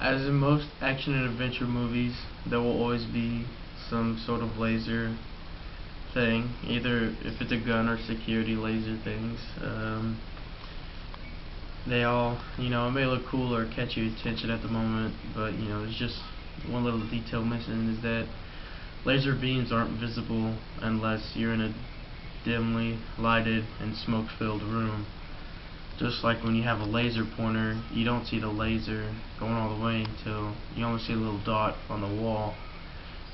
As in most action and adventure movies, there will always be some sort of laser thing, either if it's a gun or security laser things. They all, it may look cool or catch your attention at the moment, but there's just one little detail missing is that laser beams aren't visible unless you're in a dimly lighted and smoke-filled room. Just like when you have a laser pointer, you don't see the laser going all the way until you only see a little dot on the wall.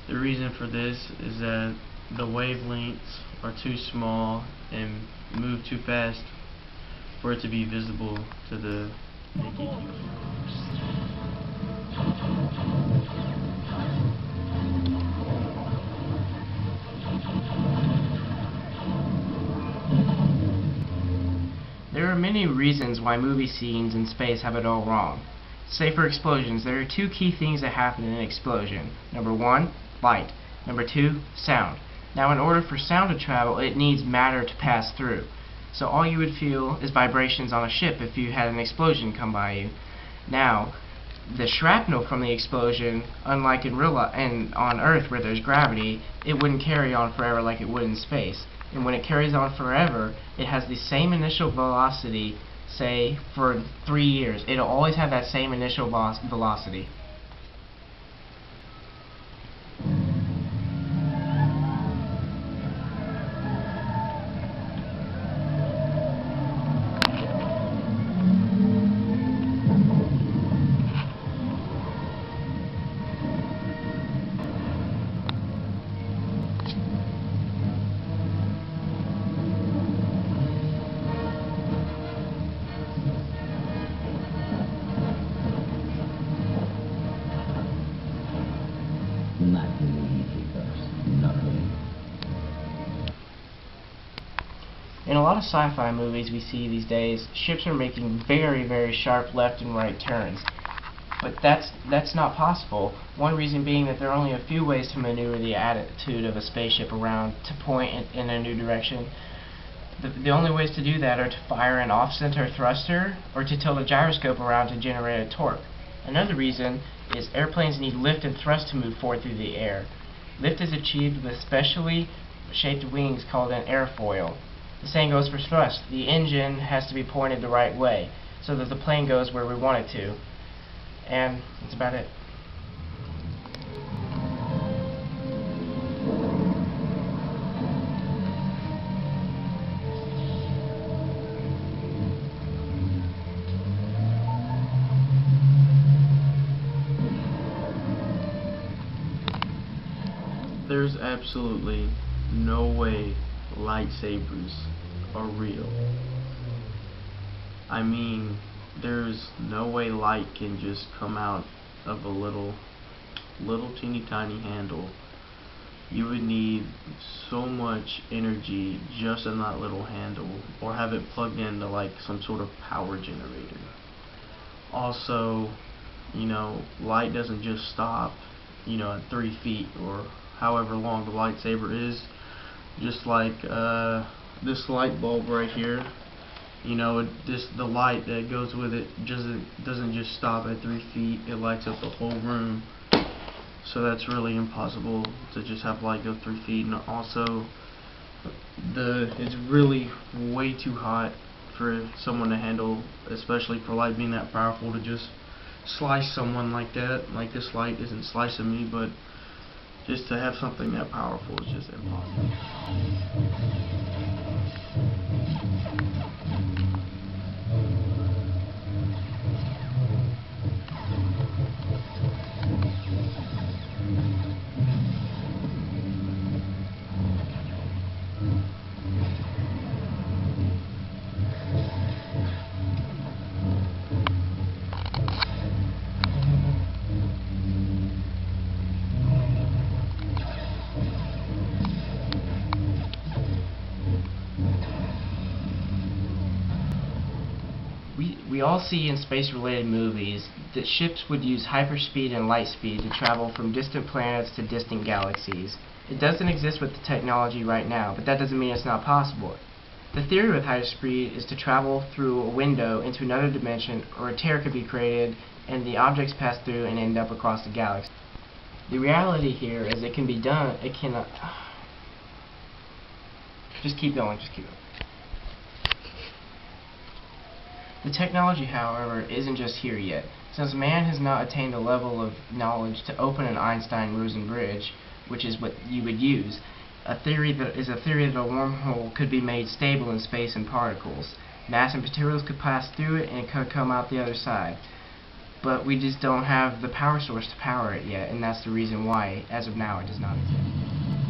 The reason for this is that the wavelengths are too small and move too fast for it to be visible to the naked human. There are many reasons why movie scenes in space have it all wrong. Say for explosions, there are two key things that happen in an explosion. Number one, light. Number two, sound. Now in order for sound to travel, it needs matter to pass through. So all you would feel is vibrations on a ship if you had an explosion come by you. Now, the shrapnel from the explosion, unlike on Earth where there's gravity, it wouldn't carry on forever like it would in space. And when it carries on forever, it has the same initial velocity, say, for 3 years. It'll always have that same initial velocity. Not really easy, not really. In a lot of sci-fi movies we see these days, ships are making very, very sharp left and right turns. But that's not possible. One reason being that there are only a few ways to maneuver the attitude of a spaceship around to point in a new direction. The only ways to do that are to fire an off-center thruster or to tilt a gyroscope around to generate a torque. Another reason is airplanes need lift and thrust to move forward through the air. Lift is achieved with specially shaped wings called an airfoil. The same goes for thrust. The engine has to be pointed the right way so that the plane goes where we want it to. And that's about it. There's absolutely no way lightsabers are real. I mean, there's no way light can just come out of a little teeny tiny handle. You would need so much energy just in that little handle, or have it plugged into like some sort of power generator. Also, light doesn't just stop, at 3 feet or however long the lightsaber is. Just like this light bulb right here, the light that goes with it doesn't just stop at 3 feet. It lights up the whole room. So that's really impossible to just have light go 3 feet. And also, it's really way too hot for someone to handle, especially for light being that powerful, to just slice someone like that. Like this light isn't slicing me, but just to have something that powerful is just impossible. We all see in space-related movies that ships would use hyperspeed and light speed to travel from distant planets to distant galaxies. It doesn't exist with the technology right now, but that doesn't mean it's not possible. The theory with hyperspeed is to travel through a window into another dimension, or a tear could be created and the objects pass through and end up across the galaxy. The reality here is it can be done, it cannot... Just keep going, just keep going. The technology, however, isn't just here yet. Since man has not attained a level of knowledge to open an Einstein-Rosen bridge, which is what you would use, a theory that a wormhole could be made stable in space and particles. Mass and materials could pass through it and it could come out the other side. But we just don't have the power source to power it yet, and that's the reason why, as of now, it does not exist.